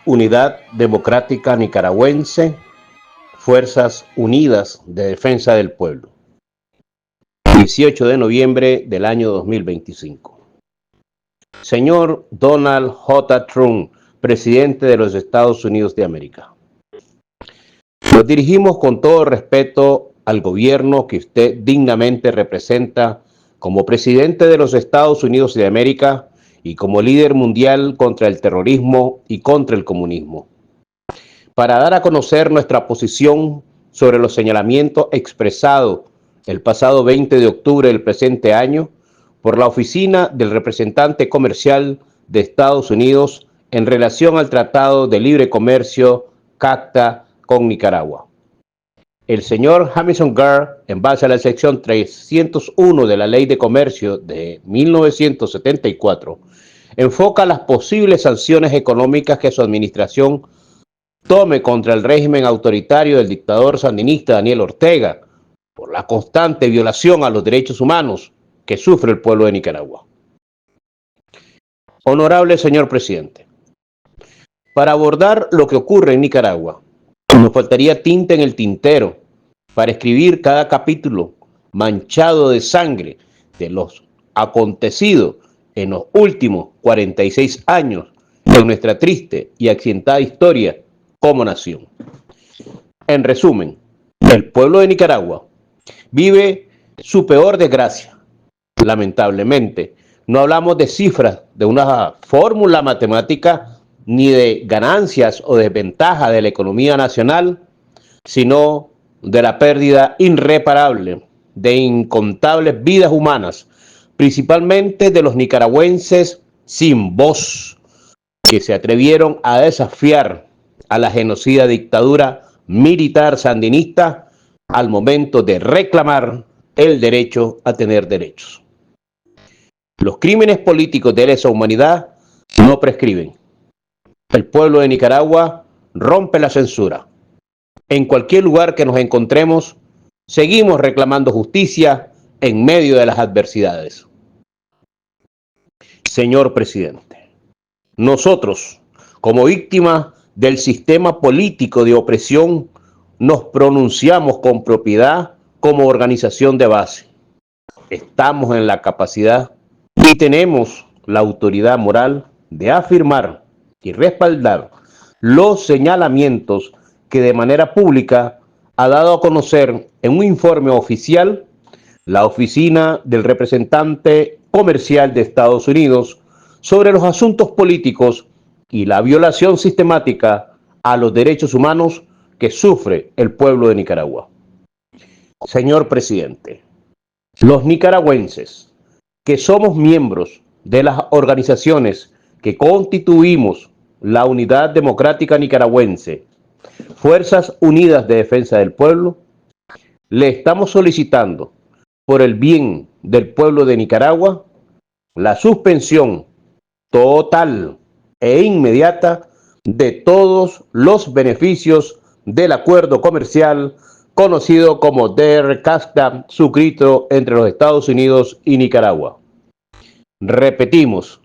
Unidad Democrática Nicaragüense, Fuerzas Unidas de Defensa del Pueblo. 18 de noviembre del año 2025. Señor Donald J. Trump, presidente de los Estados Unidos de América. Nos dirigimos con todo respeto al gobierno que usted dignamente representa como presidente de los Estados Unidos de América y como líder mundial contra el terrorismo y contra el comunismo, para dar a conocer nuestra posición sobre los señalamientos expresados el pasado 20 de octubre del presente año por la Oficina del Representante Comercial de Estados Unidos en relación al Tratado de Libre Comercio CAFTA con Nicaragua. El señor Jamison Gard, en base a la sección 301 de la Ley de Comercio de 1974, enfoca las posibles sanciones económicas que su administración tome contra el régimen autoritario del dictador sandinista Daniel Ortega por la constante violación a los derechos humanos que sufre el pueblo de Nicaragua. Honorable señor presidente, para abordar lo que ocurre en Nicaragua, nos faltaría tinta en el tintero para escribir cada capítulo manchado de sangre de los acontecidos en los últimos 46 años en nuestra triste y accidentada historia como nación. En resumen, el pueblo de Nicaragua vive su peor desgracia. Lamentablemente, no hablamos de cifras, de una fórmula matemática, ni de ganancias o desventajas de la economía nacional, sino de la pérdida irreparable de incontables vidas humanas, principalmente de los nicaragüenses sin voz, que se atrevieron a desafiar a la genocida dictadura militar sandinista al momento de reclamar el derecho a tener derechos. Los crímenes políticos de lesa humanidad no prescriben. El pueblo de Nicaragua rompe la censura. En cualquier lugar que nos encontremos, seguimos reclamando justicia en medio de las adversidades. Señor presidente, nosotros, como víctimas del sistema político de opresión, nos pronunciamos con propiedad como organización de base. Estamos en la capacidad y tenemos la autoridad moral de afirmar y respaldar los señalamientos que de manera pública ha dado a conocer en un informe oficial la Oficina del Representante Comercial de Estados Unidos sobre los asuntos políticos y la violación sistemática a los derechos humanos que sufre el pueblo de Nicaragua. Señor presidente, los nicaragüenses que somos miembros de las organizaciones que constituimos la Unidad Democrática Nicaragüense, Fuerzas Unidas de Defensa del Pueblo, le estamos solicitando, por el bien del pueblo de Nicaragua, la suspensión total e inmediata de todos los beneficios del acuerdo comercial conocido como DR-CAFTA, suscrito entre los Estados Unidos y Nicaragua. Repetimos,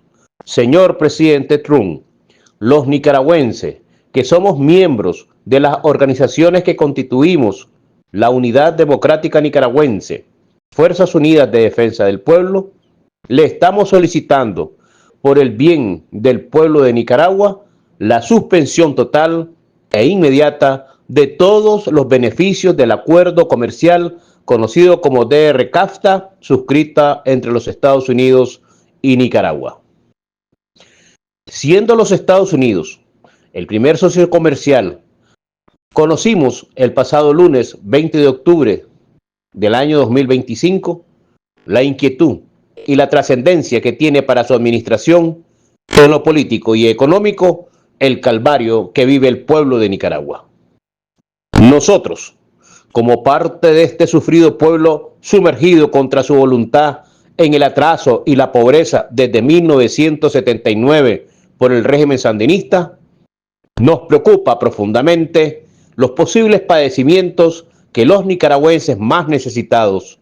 señor presidente Trump, los nicaragüenses que somos miembros de las organizaciones que constituimos la Unidad Democrática Nicaragüense, Fuerzas Unidas de Defensa del Pueblo, le estamos solicitando, por el bien del pueblo de Nicaragua, la suspensión total e inmediata de todos los beneficios del acuerdo comercial conocido como DR-CAFTA, suscrita entre los Estados Unidos y Nicaragua. Siendo los Estados Unidos el primer socio comercial, conocimos el pasado lunes 20 de octubre del año 2025 la inquietud y la trascendencia que tiene para su administración en lo político y económico el calvario que vive el pueblo de Nicaragua. Nosotros, como parte de este sufrido pueblo sumergido contra su voluntad en el atraso y la pobreza desde 1979 por el régimen sandinista, nos preocupa profundamente los posibles padecimientos que los nicaragüenses más necesitados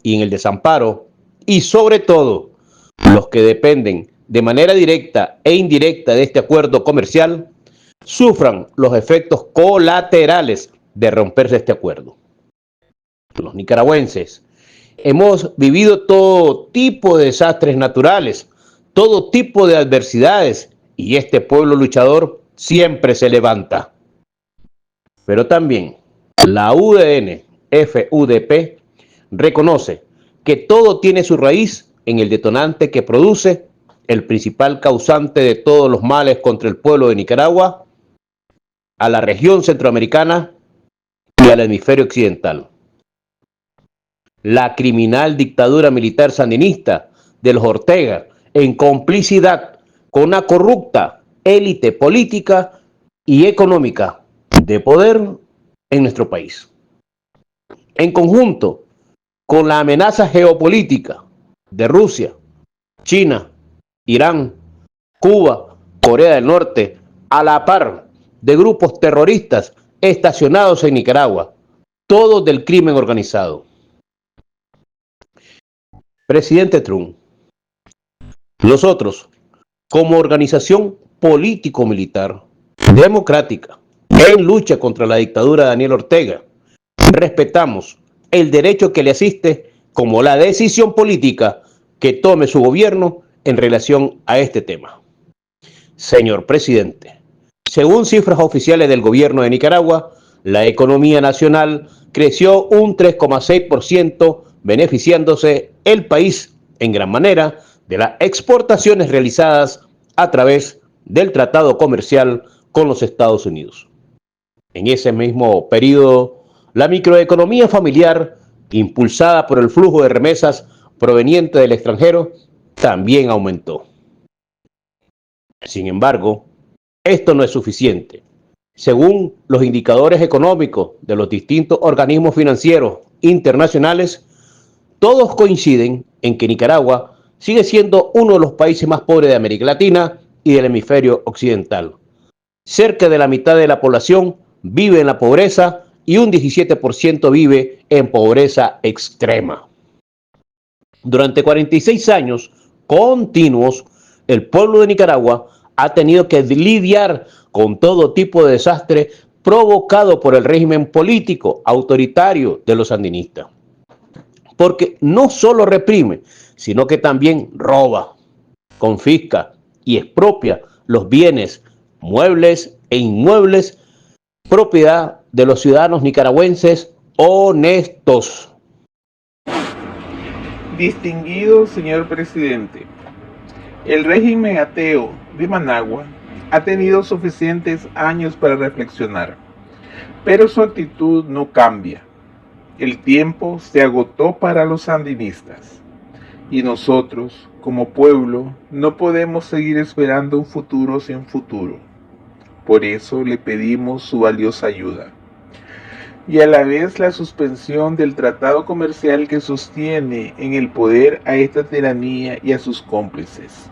y en el desamparo, y sobre todo los que dependen de manera directa e indirecta de este acuerdo comercial sufran los efectos colaterales de romperse este acuerdo. Los nicaragüenses hemos vivido todo tipo de desastres naturales, todo tipo de adversidades, y este pueblo luchador siempre se levanta. Pero también la UDN-FUDP reconoce que todo tiene su raíz en el detonante que produce el principal causante de todos los males contra el pueblo de Nicaragua, a la región centroamericana y al hemisferio occidental. La criminal dictadura militar sandinista de los Ortega, en complicidad con una corrupta élite política y económica de poder en nuestro país. En conjunto con la amenaza geopolítica de Rusia, China, Irán, Cuba, Corea del Norte, a la par de grupos terroristas estacionados en Nicaragua, todos del crimen organizado. Presidente Trump, nosotros, como organización político-militar democrática en lucha contra la dictadura de Daniel Ortega, respetamos el derecho que le asiste como la decisión política que tome su gobierno en relación a este tema. Señor presidente, según cifras oficiales del gobierno de Nicaragua, la economía nacional creció un 3,6%, beneficiándose el país en gran manera de las exportaciones realizadas a través del tratado comercial con los Estados Unidos. En ese mismo periodo, la microeconomía familiar, impulsada por el flujo de remesas proveniente del extranjero, también aumentó. Sin embargo, esto no es suficiente. Según los indicadores económicos de los distintos organismos financieros internacionales, todos coinciden en que Nicaragua sigue siendo uno de los países más pobres de América Latina y del hemisferio occidental. Cerca de la mitad de la población vive en la pobreza y un 17% vive en pobreza extrema. Durante 46 años continuos, el pueblo de Nicaragua ha tenido que lidiar con todo tipo de desastre provocado por el régimen político autoritario de los sandinistas. Porque no solo reprime, sino que también roba, confisca y expropia los bienes muebles e inmuebles propiedad de los ciudadanos nicaragüenses honestos. Distinguido señor presidente, el régimen ateo de Managua ha tenido suficientes años para reflexionar, pero su actitud no cambia. El tiempo se agotó para los sandinistas y nosotros, como pueblo, no podemos seguir esperando un futuro sin futuro. Por eso le pedimos su valiosa ayuda y a la vez la suspensión del tratado comercial que sostiene en el poder a esta tiranía y a sus cómplices,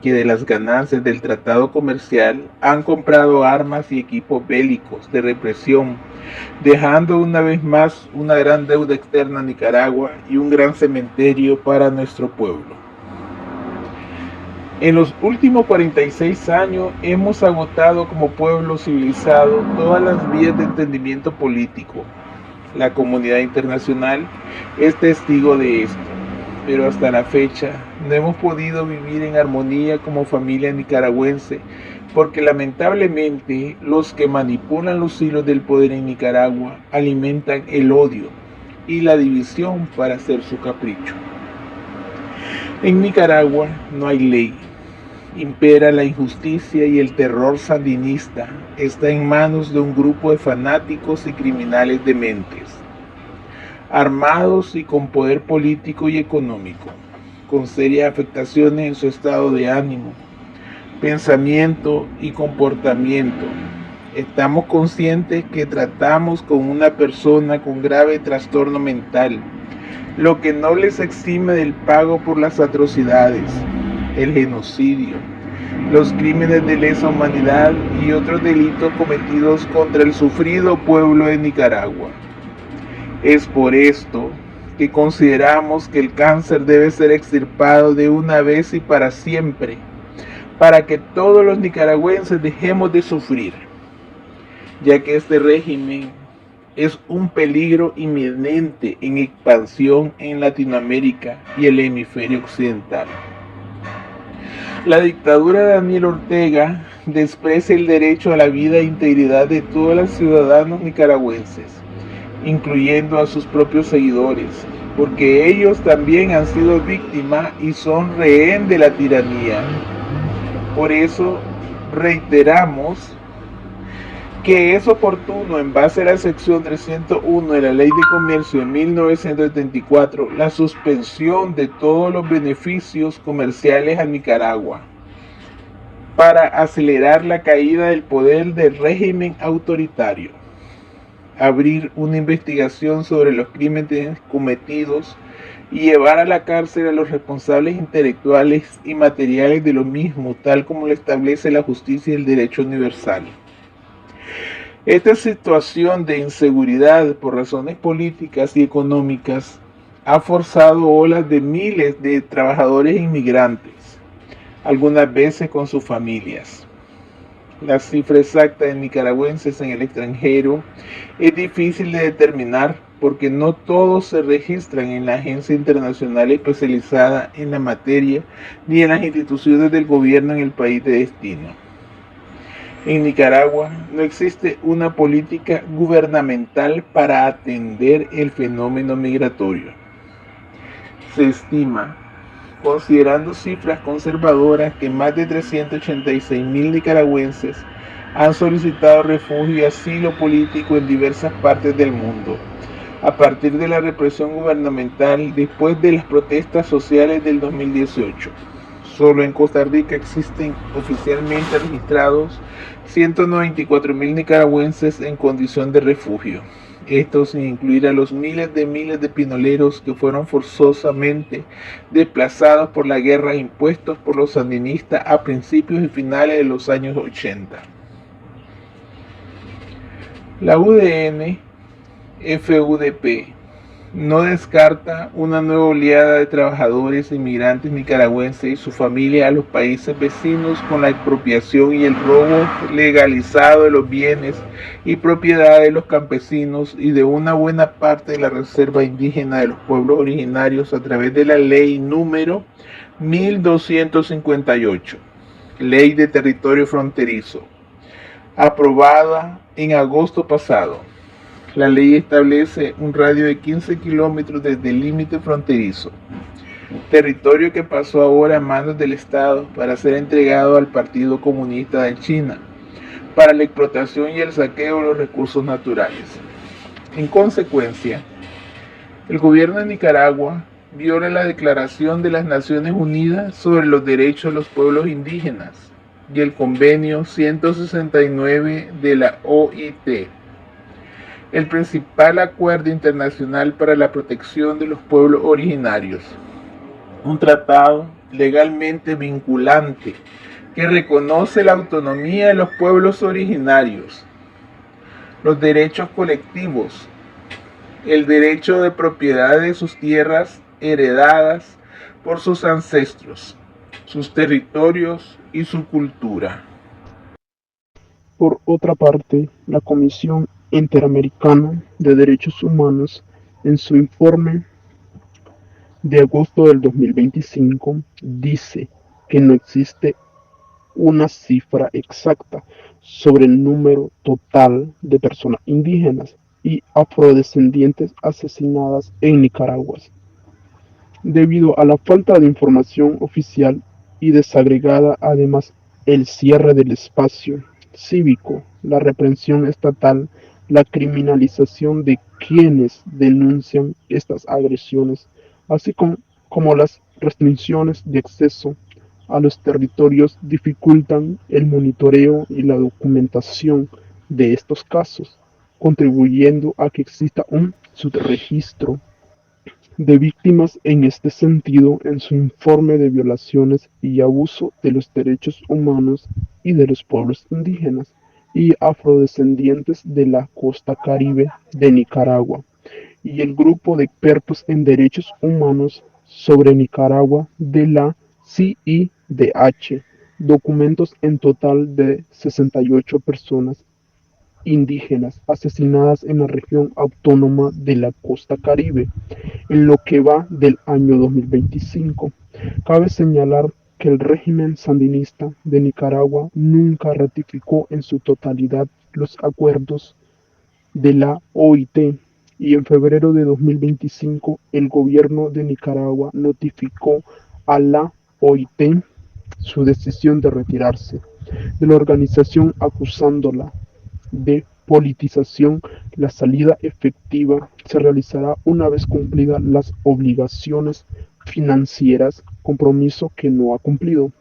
que de las ganancias del tratado comercial han comprado armas y equipos bélicos de represión, dejando una vez más una gran deuda externa a Nicaragua y un gran cementerio para nuestro pueblo. En los últimos 46 años hemos agotado como pueblo civilizado todas las vías de entendimiento político. La comunidad internacional es testigo de esto, pero hasta la fecha no hemos podido vivir en armonía como familia nicaragüense, porque lamentablemente los que manipulan los hilos del poder en Nicaragua alimentan el odio y la división para hacer su capricho. En Nicaragua no hay ley, impera la injusticia y el terror sandinista está en manos de un grupo de fanáticos y criminales dementes, armados y con poder político y económico, con serias afectaciones en su estado de ánimo, pensamiento y comportamiento. Estamos conscientes que tratamos con una persona con grave trastorno mental, lo que no les exime del pago por las atrocidades, el genocidio, los crímenes de lesa humanidad y otros delitos cometidos contra el sufrido pueblo de Nicaragua. Es por esto que consideramos que el cáncer debe ser extirpado de una vez y para siempre para que todos los nicaragüenses dejemos de sufrir, ya que este régimen es un peligro inminente en expansión en Latinoamérica y el hemisferio occidental. La dictadura de Daniel Ortega desprecia el derecho a la vida e integridad de todos los ciudadanos nicaragüenses, incluyendo a sus propios seguidores, porque ellos también han sido víctimas y son rehén de la tiranía. Por eso reiteramos que es oportuno, en base a la sección 301 de la Ley de Comercio de 1974, la suspensión de todos los beneficios comerciales a Nicaragua para acelerar la caída del poder del régimen autoritario, abrir una investigación sobre los crímenes cometidos y llevar a la cárcel a los responsables intelectuales y materiales de lo mismo, tal como lo establece la justicia y el derecho universal. Esta situación de inseguridad por razones políticas y económicas ha forzado olas de miles de trabajadores inmigrantes, algunas veces con sus familias. La cifra exacta de nicaragüenses en el extranjero es difícil de determinar porque no todos se registran en la agencia internacional especializada en la materia ni en las instituciones del gobierno en el país de destino. En Nicaragua no existe una política gubernamental para atender el fenómeno migratorio. Se estima, considerando cifras conservadoras, que más de 386,000 nicaragüenses han solicitado refugio y asilo político en diversas partes del mundo, a partir de la represión gubernamental después de las protestas sociales del 2018. Solo en Costa Rica existen oficialmente registrados 194,000 nicaragüenses en condición de refugio. Esto sin incluir a los miles de pinoleros que fueron forzosamente desplazados por la guerra impuestos por los sandinistas a principios y finales de los años 80. La UDN FUDP no descarta una nueva oleada de trabajadores inmigrantes nicaragüenses y su familia a los países vecinos con la expropiación y el robo legalizado de los bienes y propiedades de los campesinos y de una buena parte de la reserva indígena de los pueblos originarios a través de la ley número 1258, Ley de Territorio Fronterizo, aprobada en agosto pasado. La ley establece un radio de 15 kilómetros desde el límite fronterizo, territorio que pasó ahora a manos del Estado para ser entregado al Partido Comunista de China para la explotación y el saqueo de los recursos naturales. En consecuencia, el gobierno de Nicaragua viola la Declaración de las Naciones Unidas sobre los Derechos de los Pueblos Indígenas y el Convenio 169 de la OIT, el principal acuerdo internacional para la protección de los pueblos originarios, un tratado legalmente vinculante que reconoce la autonomía de los pueblos originarios, los derechos colectivos, el derecho de propiedad de sus tierras heredadas por sus ancestros, sus territorios y su cultura. Por otra parte, la Comisión Interamericana de Derechos Humanos, en su informe de agosto del 2025, dice que no existe una cifra exacta sobre el número total de personas indígenas y afrodescendientes asesinadas en Nicaragua, debido a la falta de información oficial y desagregada, además el cierre del espacio cívico, la represión estatal, la criminalización de quienes denuncian estas agresiones, así como las restricciones de acceso a los territorios dificultan el monitoreo y la documentación de estos casos, contribuyendo a que exista un subregistro de víctimas en este sentido en su informe de violaciones y abuso de los derechos humanos y de los pueblos indígenas y afrodescendientes de la costa caribe de Nicaragua, y el grupo de expertos en derechos humanos sobre Nicaragua de la CIDH documentos en total de 68 personas indígenas asesinadas en la región autónoma de la Costa Caribe en lo que va del año 2025. Cabe señalar que el régimen sandinista de Nicaragua nunca ratificó en su totalidad los acuerdos de la OIT y en febrero de 2025 el gobierno de Nicaragua notificó a la OIT su decisión de retirarse de la organización acusándola de politización. La salida efectiva se realizará una vez cumplidas las obligaciones financieras, compromiso que no ha cumplido.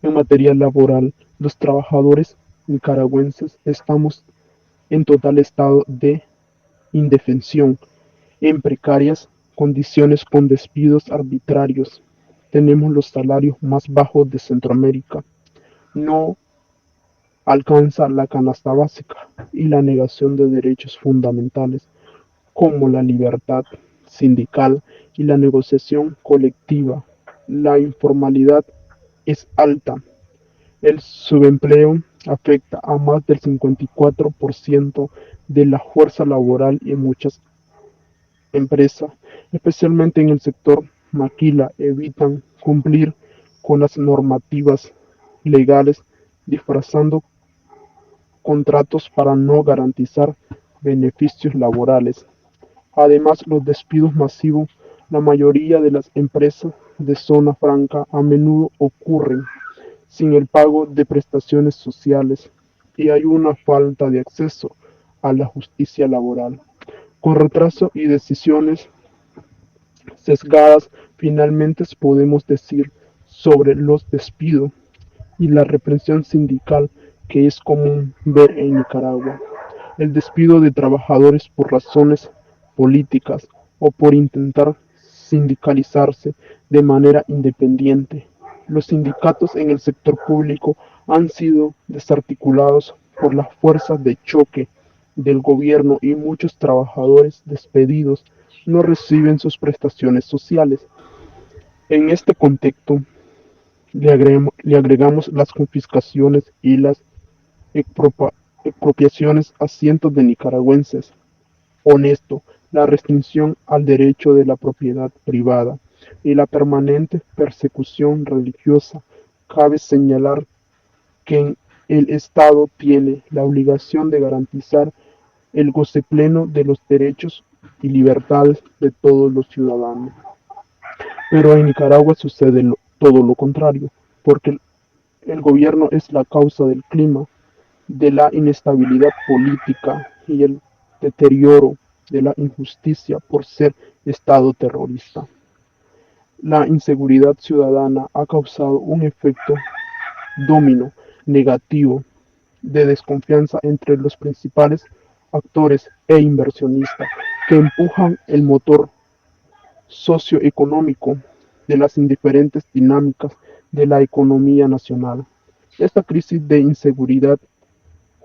En materia laboral, los trabajadores nicaragüenses estamos en total estado de indefensión, en precarias condiciones con despidos arbitrarios. Tenemos los salarios más bajos de Centroamérica. No alcanza la canasta básica y la negación de derechos fundamentales como la libertad sindical y la negociación colectiva. La informalidad es alta. El subempleo afecta a más del 54% de la fuerza laboral y muchas empresas, especialmente en el sector maquila, evitan cumplir con las normativas legales, disfrazando contratos para no garantizar beneficios laborales. Además, los despidos masivos, la mayoría de las empresas de zona franca a menudo ocurren sin el pago de prestaciones sociales y hay una falta de acceso a la justicia laboral. Con retraso y decisiones sesgadas, finalmente podemos decir sobre los despidos y la represión sindical que es común ver en Nicaragua. El despido de trabajadores por razones políticas o por intentar sindicalizarse de manera independiente. Los sindicatos en el sector público han sido desarticulados por las fuerzas de choque del gobierno y muchos trabajadores despedidos no reciben sus prestaciones sociales. En este contexto, le agregamos las confiscaciones y las expropiaciones a cientos de nicaragüenses honestos, la restricción al derecho de la propiedad privada y la permanente persecución religiosa. Cabe señalar que el Estado tiene la obligación de garantizar el goce pleno de los derechos y libertades de todos los ciudadanos. Pero en Nicaragua sucede todo lo contrario, porque el gobierno es la causa del clima, de la inestabilidad política y el deterioro de la injusticia por ser Estado terrorista. La inseguridad ciudadana ha causado un efecto dominó negativo de desconfianza entre los principales actores e inversionistas que empujan el motor socioeconómico de las diferentes dinámicas de la economía nacional. Esta crisis de inseguridad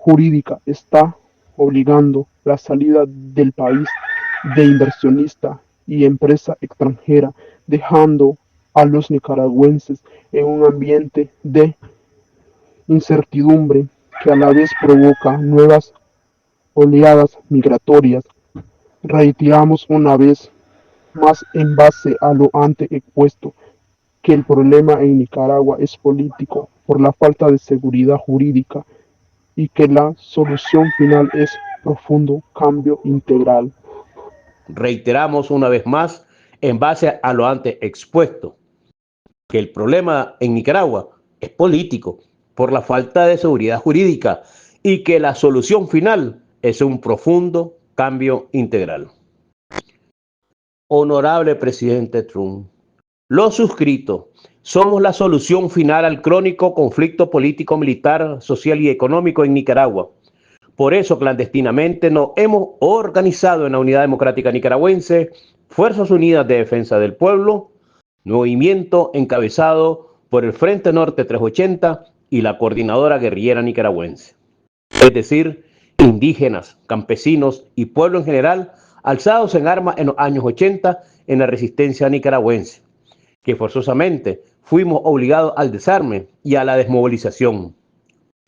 jurídica está obligando la salida del país de inversionista y empresa extranjera, dejando a los nicaragüenses en un ambiente de incertidumbre que a la vez provoca nuevas oleadas migratorias. Reiteramos una vez más en base a lo antes expuesto que el problema en Nicaragua es político por la falta de seguridad jurídica y que la solución final es profundo cambio integral. Reiteramos una vez más, en base a lo antes expuesto, que el problema en Nicaragua es político por la falta de seguridad jurídica y que la solución final es un profundo cambio integral. Honorable presidente Trump, los suscritos somos la solución final al crónico conflicto político, militar, social y económico en Nicaragua. Por eso, clandestinamente, nos hemos organizado en la Unidad Democrática Nicaragüense, Fuerzas Unidas de Defensa del Pueblo, movimiento encabezado por el Frente Norte 380 y la Coordinadora Guerrillera Nicaragüense. Es decir, indígenas, campesinos y pueblo en general, alzados en armas en los años 80 en la resistencia nicaragüense. que forzosamente fuimos obligados al desarme y a la desmovilización.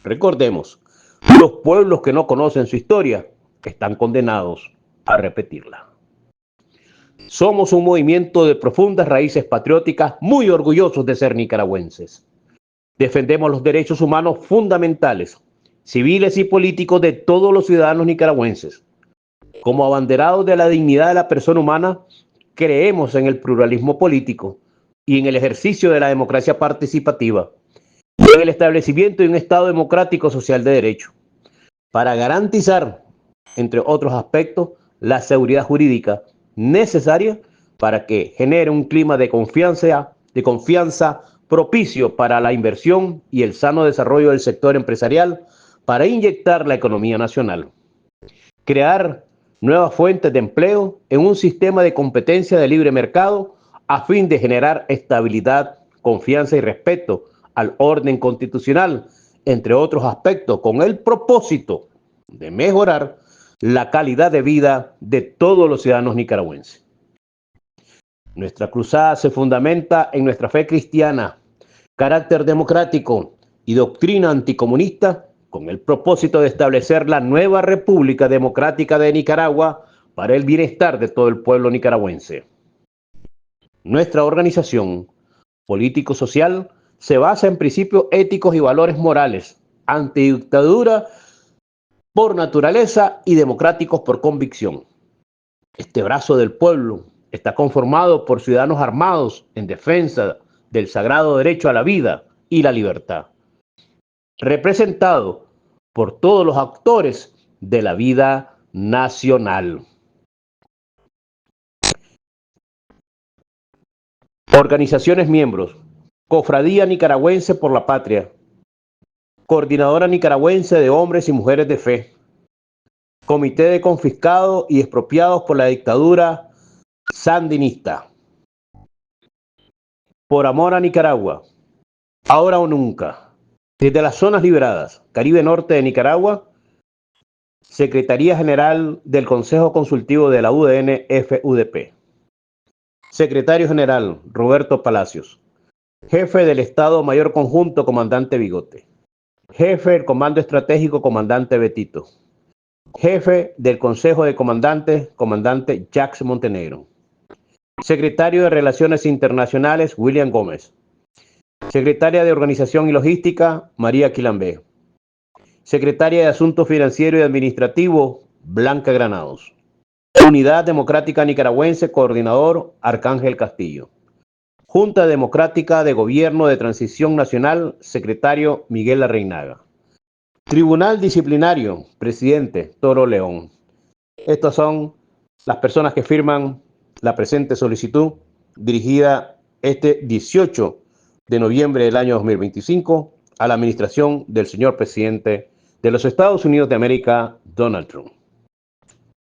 Recordemos, los pueblos que no conocen su historia están condenados a repetirla. Somos un movimiento de profundas raíces patrióticas, muy orgullosos de ser nicaragüenses. Defendemos los derechos humanos fundamentales, civiles y políticos de todos los ciudadanos nicaragüenses. Como abanderados de la dignidad de la persona humana, creemos en el pluralismo político y en el ejercicio de la democracia participativa, y en el establecimiento de un Estado democrático social de derecho, para garantizar, entre otros aspectos, la seguridad jurídica necesaria para que genere un clima de confianza propicio para la inversión y el sano desarrollo del sector empresarial para inyectar la economía nacional. Crear nuevas fuentes de empleo en un sistema de competencia de libre mercado a fin de generar estabilidad, confianza y respeto al orden constitucional, entre otros aspectos, con el propósito de mejorar la calidad de vida de todos los ciudadanos nicaragüenses. Nuestra cruzada se fundamenta en nuestra fe cristiana, carácter democrático y doctrina anticomunista, con el propósito de establecer la nueva República Democrática de Nicaragua para el bienestar de todo el pueblo nicaragüense. Nuestra organización político-social se basa en principios éticos y valores morales, antidictadura por naturaleza y democráticos por convicción. Este brazo del pueblo está conformado por ciudadanos armados en defensa del sagrado derecho a la vida y la libertad, representado por todos los actores de la vida nacional. Organizaciones miembros: Cofradía Nicaragüense por la Patria, Coordinadora Nicaragüense de Hombres y Mujeres de Fe, Comité de Confiscados y Expropiados por la Dictadura Sandinista, Por Amor a Nicaragua, Ahora o Nunca, desde las zonas liberadas, Caribe Norte de Nicaragua, Secretaría General del Consejo Consultivo de la UDN-FUDP, Secretario General Roberto Palacios, Jefe del Estado Mayor Conjunto Comandante Bigote, Jefe del Comando Estratégico Comandante Betito, Jefe del Consejo de Comandantes Comandante Jacques Montenegro, Secretario de Relaciones Internacionales William Gómez, Secretaria de Organización y Logística María Quilambé, Secretaria de Asuntos Financieros y Administrativos Blanca Granados, Unidad Democrática Nicaragüense Coordinador Arcángel Castillo, Junta Democrática de Gobierno de Transición Nacional Secretario Miguel Larreinaga, Tribunal Disciplinario Presidente Toro León. Estas son las personas que firman la presente solicitud dirigida este 18 de noviembre del año 2025 a la administración del señor presidente de los Estados Unidos de América, Donald Trump.